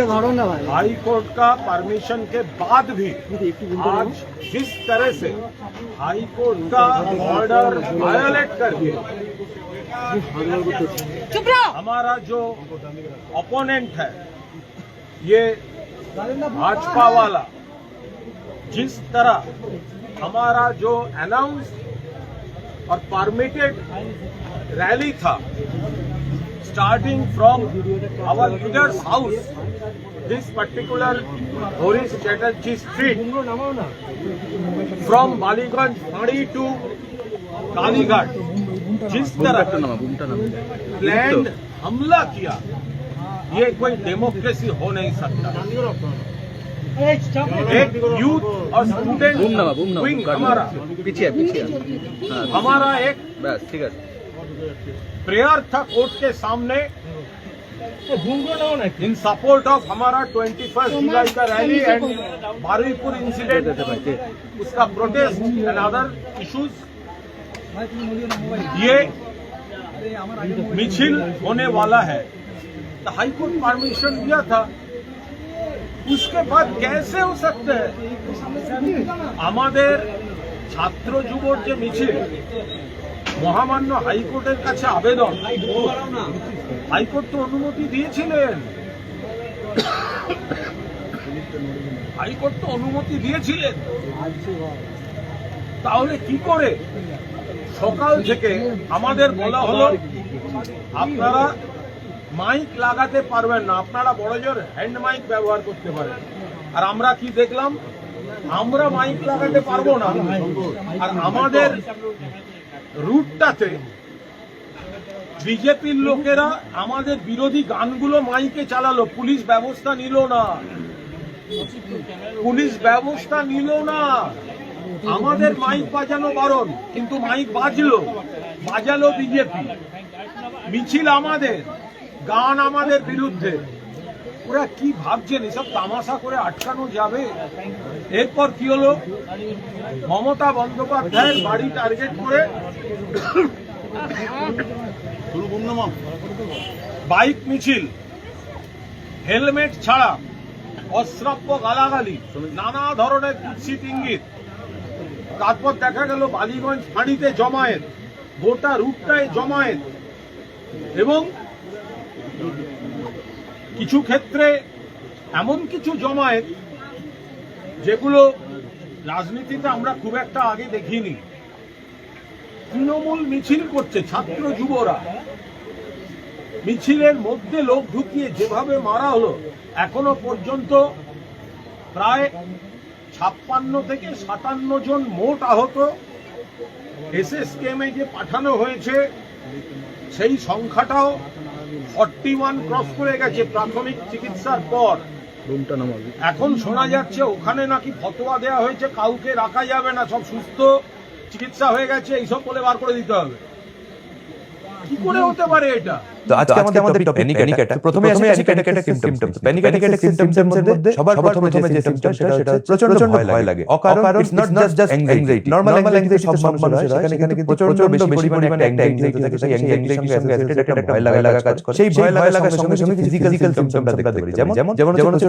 High court का permission के बाद भी आज जिस तरह से हाई कोर्ट का ऑर्डर वायोलेट करके हमारा जो ओपोनेंट है ये भाजपा वाला जिस तरह हमारा जो अनाउंस और परमिटेड रैली था starting from our leader's house, this particular Horis Chatterjee Street, from Baliganj Phadi to Kalighat, जिस तरह प्लान्ड हमला किया, ये कोई डेमोक्रेसी हो नहीं सकता। एक यूथ और स्टूडेंट विंग हमारा एक प्रेयर था कोर्ट के सामने इन सपोर्ट ऑफ हमारा 21 जुलाई का रैली एंड बारुईपुर इंसिडेंट, उसका प्रोटेस्ट एंड अदर इश्यूज। ये मिছিল होने वाला है तो हाई कोर्ट परमिशन दिया था, उसके बाद कैसे हो सकते हैं আমাদের ছাত্র যুবর যে মিছিল মহামান্য হাইকোর্টের কাছে আবেদন, হাইকোর্ট তো অনুমতি দিয়েছিলেন, হাইকোর্ট তো অনুমতি দিয়েছিলেন, তাহলে কি করে সকাল থেকে আমাদের বলা হলো আপনারা মাইক লাগাতে পারবেন না, আপনারা বড়জোর হ্যান্ড মাইক ব্যবহার করতে পারেন। আর আমরা কি দেখলাম, আমরা মাইক লাগাতে পারবো না, আর আমাদের রুটটাতে বিজেপির লোকেরা আমাদের বিরোধী গানগুলো মাইকে চালালো, পুলিশ ব্যবস্থা নিল না, পুলিশ ব্যবস্থা নিল না। আমাদের মাইক বাজানো বারণ, কিন্তু মাইক বাজালো বিজেপি। মিছিল আমাদের, গান আমাদের বিরুদ্ধে। ওরা কি ভাবছেন এসব তামাশা করে আটকানো যাবে? এরপর কি হলো, মমতা বন্দ্যোপাধ্যায়ের বাড়ি টার্গেট করে বাইক মিছিল, হেলমেট ছাড়া, অশ্রাব্য গালাগালি, নানা ধরনের কুৎসিত ইঙ্গিত। তারপর দেখা গেল বালিগঞ্জ ফাঁড়িতে জমায়েত, গোটা রুটটায় জমায়েত, এবং কিছু ক্ষেত্রে এমন কিছু জমায়েত যেগুলো রাজনীতিতে আমরা খুব একটা আগে দেখিনি। তৃণমূল মিছিল করছে, ছাত্র যুবরা মিছিলের মধ্যে লোক ঢুকিয়ে যেভাবে মারা হলো, এখনো পর্যন্ত প্রায় 56 থেকে 57 জন মোট আহত। এসএসকেএমে যে পাঠানো হয়েছে সেই সংখ্যাটাও 41 ক্রস করে গেছে প্রাথমিক চিকিৎসার পর। এখন শোনা যাচ্ছে ওখানে নাকি ফতোয়া দেওয়া হয়েছে কাউকে রাখা যাবে না, সব সুস্থ, চিকিৎসা হয়ে গেছে, এইসব বলে বার করে দিতে হবে। কি করে হতে পারে এটা? তো আজকে আমাদের টপিক প্যানিক অ্যাটাক। প্রথমে আসি panic attack symptoms. Panic attack সিম্পটমসের মধ্যে সবার প্রথমে যে সিম্পটম সেটা প্রচন্ড ভয় লাগে। অকারণ it's not just anxiety. Normal anxiety সব মানুষের হয়, সেখানে কিন্তু প্রচন্ড বেশি পরিমাণে একটা অ্যাংজাইটি থাকে, সেই অ্যাংজাইটির সঙ্গে অ্যাসোসিয়েটেড একটা ভয় লাগা কাজ করে। সেই ভয় লাগার সঙ্গে সঙ্গে ফিজিক্যাল সিম্পটমটা দেখতে পারি, যেমন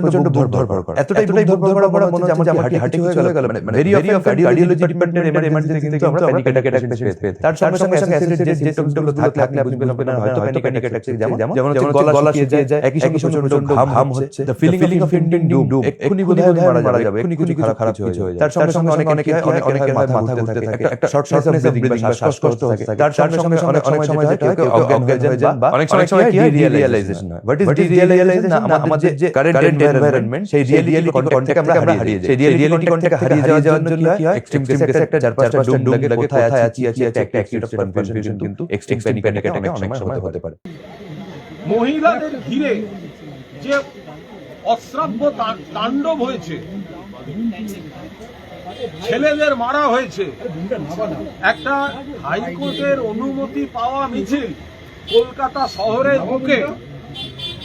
প্রচন্ড ধরফর করা। এতটাই ধরফর করা মনে হচ্ছে যেমন হার্ট হয়ে গেল। মানে ভেরি অফ কার্ডিওলজি ডিপার্টমেন্টের এমার্জেন্সি কিন্তু আমরা প্যানিক অ্যাটাক পেশেন্ট পেয়ে। তার সঙ্গে সঙ্গে অ্যাসোসিয়েটেড যে সিম্পটমগুলো থাকলে আপনি বলবেন হয়তো প্যানিক অ্যাটাক, যেমন গলা শুকিয়ে যায়, একই সঙ্গে প্রচন্ড ঘাম হচ্ছে, দ্য ফিলিং অফ ইম্পেন্ডিং ডুম, এক্ষুনি বোধহয় মারা যাবে, এক্ষুনি কিছু খারাপ হয়ে যায়। তার সঙ্গে সঙ্গে অনেকের মাথা ঘুরতে থাকে, একটা শর্টনেস অফ ব্রিথিং বা শ্বাসকষ্ট থাকে। তার সঙ্গে সঙ্গে অনেক সময় যেটা কেউ অজ্ঞান হয়ে যায়, বা অনেক সময় কি রিয়েলাইজেশন হয়। What is realization? আমাদের যে কারেন্ট এনভায়রনমেন্ট, সেই রিয়েলিটি কন্টেক্ট আমরা হারিয়ে যাই। সেই রিয়েলিটি কন্টেক্ট হারিয়ে যাওয়ার জন্য কি হয়, এক্সট্রিম কেসে একটা চারপাশটা ডুম লাগে, কোথায় আছি একটা অ্যাক্টিভ কনফিউশন কিন্তু এক্সট্রিম প্যানিক অ্যাটাক অনেক সময় হতে পারে। মহিলাদের ঘিরে যে অশ্রাব্য তাণ্ডব হয়েছে, ছেলেদের মারা হয়েছে, একটা হাইকোর্টের অনুমতি পাওয়া মিছিল কলকাতা শহরের বুকে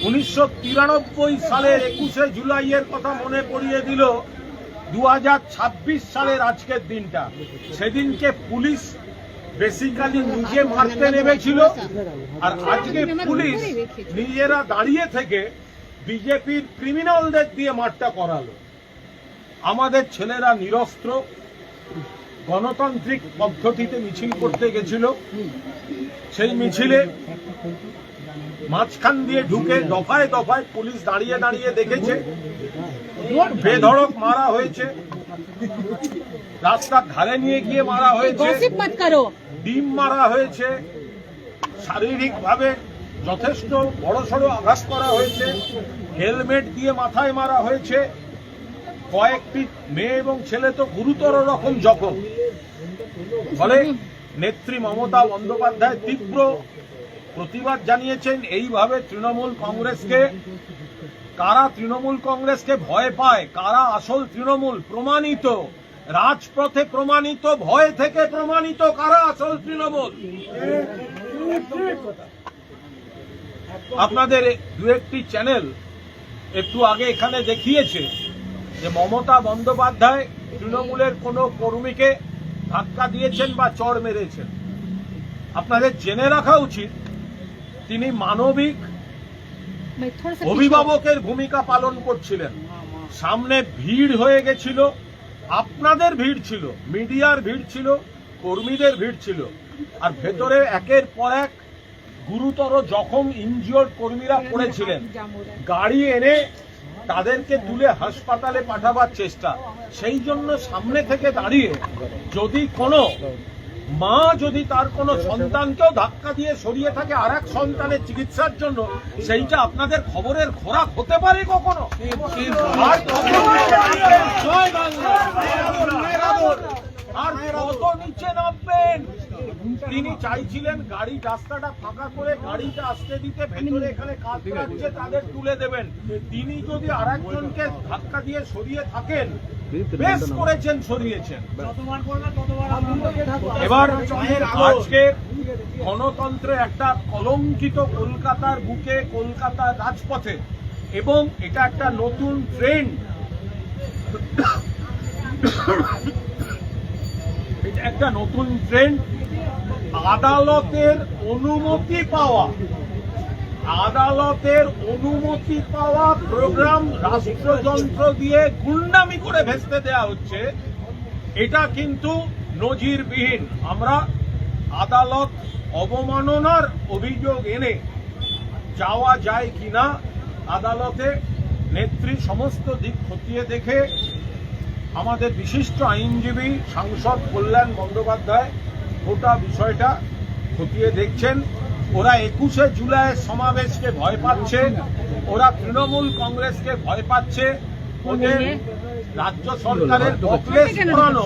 1993 সালের 21 জুলাইয়ের কথা মনে পড়িয়ে দিল 2026 সালের আজকের দিনটা। সেদিনকে পুলিশ বেসিক্যালি নিজে মারতে নেমেছিল, আর আজকে পুলিশ নিজেরা দাঁড়িয়ে থেকে বিজেপির ক্রিমিনালদের দিয়ে মারটা করালো। আমাদের ছেলেরা নিরস্ত্র গণতান্ত্রিক পদ্ধতিতে মিছিল করতে গেছিল, সেই মিছিলে মাঝখান দিয়ে ঢুকে দফায় দফায় পুলিশ দাঁড়িয়ে দাঁড়িয়ে দেখেছে, বেধড়ক মারা হয়েছে, রাস্তার ধারে নিয়ে গিয়ে মারা হয়েছে, ডিম মারা হয়েছে, শারীরিকভাবে যথেষ্ট বড়সড় আঘাত করা হয়েছে, হেলমেট দিয়ে মাথায় মারা হয়েছে, কয়েকটি মেয়ে এবং ছেলে তো গুরুতর রকম জখম। ফলে নেত্রী মমতা বন্দ্যোপাধ্যায় তীব্র প্রতিবাদ জানিয়েছেন। এইভাবে তৃণমূল কংগ্রেসকে ভয় পায়, কারা আসল তৃণমূল প্রমাণিত, রাজপথে প্রমাণিত, ভয় থেকে প্রমাণিত কারা আসল তৃণমূল। আপনাদের দু একটি চ্যানেল একটু আগে এখানে দেখিয়েছে যে মমতা বন্দ্যোপাধ্যায় তৃণমূলের কোনো কর্মীকে ধাক্কা দিয়েছেন বা চড় মেরেছেন। আপনাদের জেনে রাখা উচিত তিনি মানবিক অভিভাবকের ভূমিকা পালন করছিলেন। সামনে ভিড় হয়ে গেছিল, আপনাদের ভিড় ছিল, মিডিয়ার ভিড় ছিল, কর্মীদের ভিড় ছিল, আর ভেতরে একের পর এক গুরুতর জখম ইনজিওর্ড কর্মীরা পড়েছিলেন। গাড়ি এনে তাদেরকে তুলে হাসপাতালে পাঠাবার চেষ্টা। সেই জন্য সামনে থেকে দাঁড়িয়ে যদি কোনো মা যদি তার কোনো সন্তানকেও ধাক্কা দিয়ে সরিয়ে থাকে আর এক সন্তানের চিকিৎসার জন্য, সেইটা আপনাদের খবরের খোরাক হতে পারে কখনো? আর কত নিচে নামবেন? তিনি চাইছিলেন গাড়ি রাস্তাটা ফাঁকা করে গাড়িটা আসতে দিতে, ভেতরে এখানে কাজ করছে তাদের তুলে দেবেন। তিনি যদি আর একজনকে ধাক্কা দিয়ে সরিয়ে থাকেন, বেশ করেছেন, সরিয়েছেন। এবার আজকে গণতন্ত্রের একটা কলঙ্কিত কলকাতার বুকে, কলকাতার রাজপথে, এবং এটা একটা নতুন ট্রেন্ড, এটা একটা নতুন ট্রেন্ড। আদালতের অনুমতি পাওয়া প্রোগ্রাম রাষ্ট্রযন্ত্র দিয়ে গুন্ডামি করে ভেস্তে দেয়া হচ্ছে। এটা কিন্তু নজিরবিহীন। আমরা আদালত অবমাননার অভিযোগ এনে যাওয়া যায় কিনা আদালতে, নেত্রী সমস্ত দিক খতিয়ে দেখে আমাদের বিশিষ্ট আইনজীবী সাংসদ কল্যাণ বন্দ্যোপাধ্যায় গোটা বিষয়টা খতিয়ে দেখছেন। ওরা 21শে জুলাইয়ের সমাবেশকে ভয় পাচ্ছে, ওরা তৃণমূল কংগ্রেসকে ভয় পাচ্ছে। ওদের রাজ্য সরকারের বকলেস পড়ানো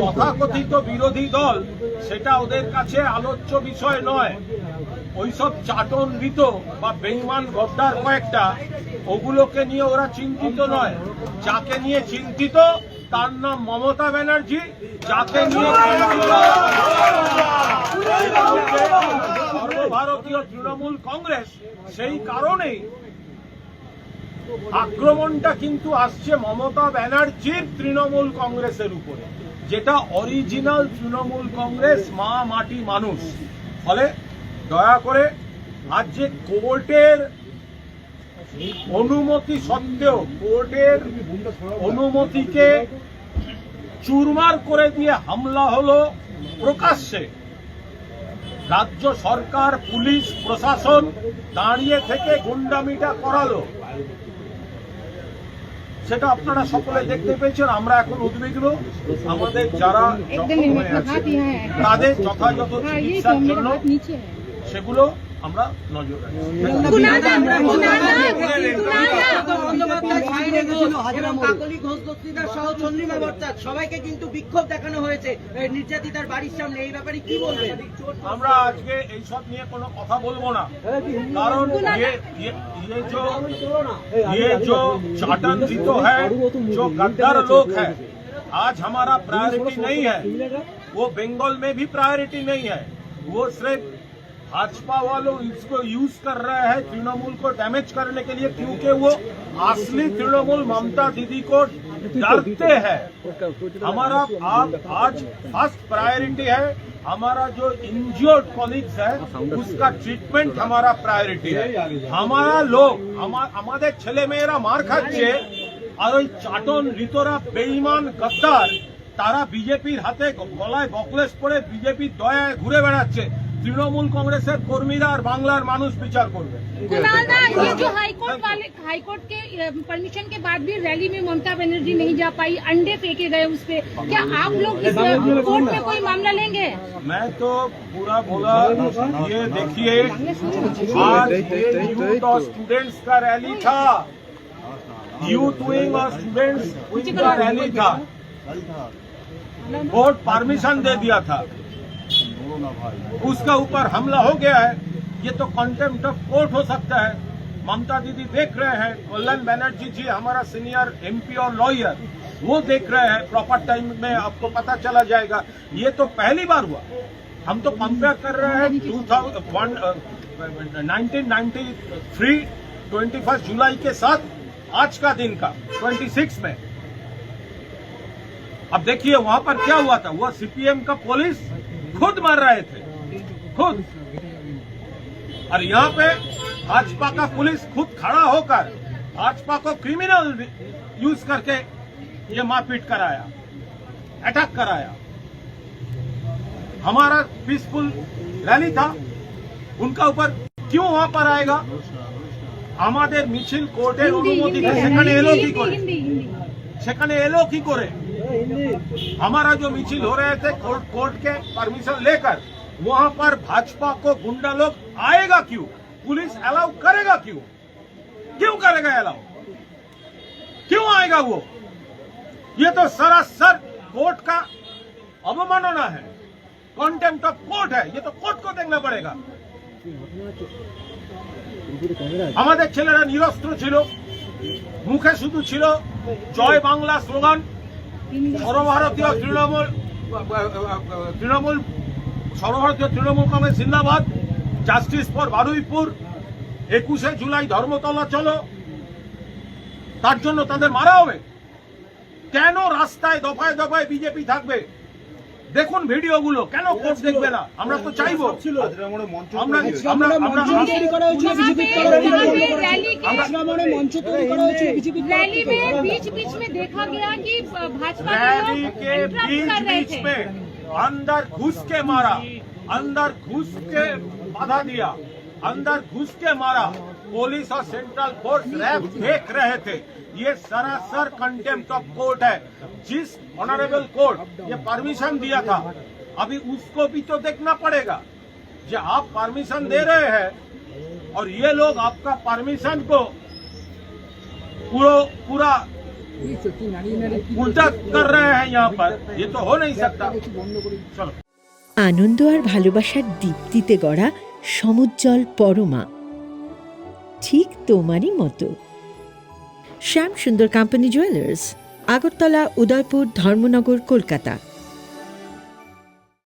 তথাকথিত বিরোধী দল, সেটা ওদের কাছে আলোচ্য বিষয় নয়। ওইসব চাটনবিত বা বেঈমান গদ্দার কয়েকটা, ওগুলোকে নিয়ে ওরা চিন্তিত নয়। যাকে নিয়ে চিন্তিত তার নাম মমতা ব্যানার্জি, যাকে নিয়ে সর্বভারতীয় তৃণমূল কংগ্রেস। সেই কারণেই আক্রমণটা কিন্তু আসছে মমতা ব্যানার্জির তৃণমূল কংগ্রেসের উপরে, যেটা অরিজিনাল তৃণমূল কংগ্রেস, মা মাটি মানুষ। ফলে দয়া করে আজ যে কোর্টের অনুমতি সত্ত্বেও, কোর্টের অনুমতিকে চুরমার করে দিয়ে হামলা হলো প্রকাশ্যে, রাজ্য সরকার, পুলিশ প্রশাসন দাঁড়িয়ে থেকে গুন্ডামিটা করালো, সেটা আপনারা সকলে দেখতে পেয়েছেন। আমরা এখন উদ্বিগ্ন। আমাদের যারা জখম হয়ে আছে তাদের যথাযথ চিকিৎসার জন্য সেগুলো আমরা নজর সবাইকে কিন্তু বিক্ষোভ দেখানো হয়েছে নির্যাতিতার বাড়ির সামনে, এই ব্যাপারে কি বলবেন? আমরা আজকে এইসব নিয়ে কোনো কথা বলবো না, কারণ ये जो चाटनवित है, जो गद्दार लोग है, आज हमारा प्रायोरिटी नहीं है। वो बंगाल में भी प्रायोरिटी नहीं है। वो सिर्फ भाजपा वालों इसको यूज कर रहे हैं तृणमूल को डैमेज करने के लिए, क्योंकि वो असली तृणमूल ममता दीदी को डरते हैं। हमारा आज फर्स्ट प्रायोरिटी है, हमारा जो इंजर्ड कॉलिग्स है उसका ट्रीटमेंट हमारा प्रायोरिटी है। हमारा लोग हमारे ছেলে মেয়েরা মার খাচ্ছে, আর ওই চাটন রিতরা বেঈমান গদ্দার তারা বিজেপির হাতে গলায় বকলেস পরে বিজেপির দয়ায় ঘুরে বেড়াচ্ছে। তৃণমূল কংগ্রেসের কর্মীরা আর বাংলার মানুষ বিচার করবে। ये जो हाईकोर्ट के परमिशन के बाद भी रैली में ममता बनर्जी नहीं जा पाई, अंडे फेंके गए उस पे, क्या आप लोग इस कोर्ट में कोई मामला लेंगे? मैं तो पूरा बोला, ये देखिए आज ये यूथ और स्टूडेंट्स का रैली था, यूथ विंग और स्टूडेंट्स विंग का रैली था। कोर्ट परमिशन दे दिया था, उसका ऊपर हमला हो गया है। ये तो कंटेम्प्ट ऑफ कोर्ट हो सकता है। ममता दीदी देख रहे हैं, कल्याण बनर्जी जी हमारा सीनियर एमपी और लॉयर, वो देख रहे हैं। प्रॉपर टाइम में आपको पता चला जाएगा। ये तो पहली बार हुआ। हम तो कंपेयर कर रहे हैं 1993 21 जुलाई के साथ आज का दिन का 26 में। अब देखिए वहां पर क्या हुआ था। वो सीपीएम का पुलिस खुद मार रहे थे, खुद। और यहाँ पे भाजपा का पुलिस खुद खड़ा होकर भाजपा को क्रिमिनल यूज करके ये मारपीट कराया, अटैक कराया। हमारा पीसफुल रैली था, उनका ऊपर क्यों वहां पर आएगा? আমাদের মিছিল কোর্টের অনুমতি সেখানে এলো কি করে? সেখানে এলো কি করে? हमारा जो मिছিল हो रहे थे कोर्ट के परमिशन लेकर, वहां पर भाजपा को गुंडा लोग आएगा क्यों? पुलिस अलाउ करेगा क्यों? क्यों करेगा अलाउ? क्यों आएगा वो? ये तो सरासर कोर्ट का अवमानना है, कंटेम्प्ट ऑफ कोर्ट है। ये तो कोर्ट को देखना पड़ेगा। আমাদের ছেলেরা নিরস্ত্র ছিল, মুখে শুধু ছিল জয় বাংলা স্লোগান। সর্বভারতীয় তৃণমূল কংগ্রেস জিন্দাবাদ, জাস্টিস ফর বারুইপুর, 21শে জুলাই ধর্মতলা চলো, তার জন্য তাদের মারা হবে। কেন রাস্তায় দফায় দফায় বিজেপি থাকবে? দেখুন ভিডিওগুলো, কেন কোর্ট দেখবে না? আমরা তো চাইবো। रैली में बीच बीच में देखा गया कि भाजपा रैली के बीच में अंदर घुस के मारा, अंदर घुस के बाधा दिया, अंदर घुस के मारा। पुलिस और सेंट्रल फोर्स रैब देख रहे थे। ये सरासर कंटेम्प्ट ऑफ कोर्ट है। जिस ऑनरेबल कोर्ट ये परमिशन दिया था, अभी उसको भी तो देखना पड़ेगा। जो आप परमिशन दे रहे हैं और ये लोग आपका परमिशन को पूरा उल्टा कर रहे हैं यहाँ पर, ये तो हो नहीं सकता। चलो। আনন্দ আর ভালোবাসার দীপ্তিতে গড়া সমুজ্জ্বল পরমা, ঠিক তোমারই মতো। শ্যাম সুন্দর কোম্পানি জুয়েলার্স, আগরতলা, উদয়পুর, ধর্মনগর, কলকাতা।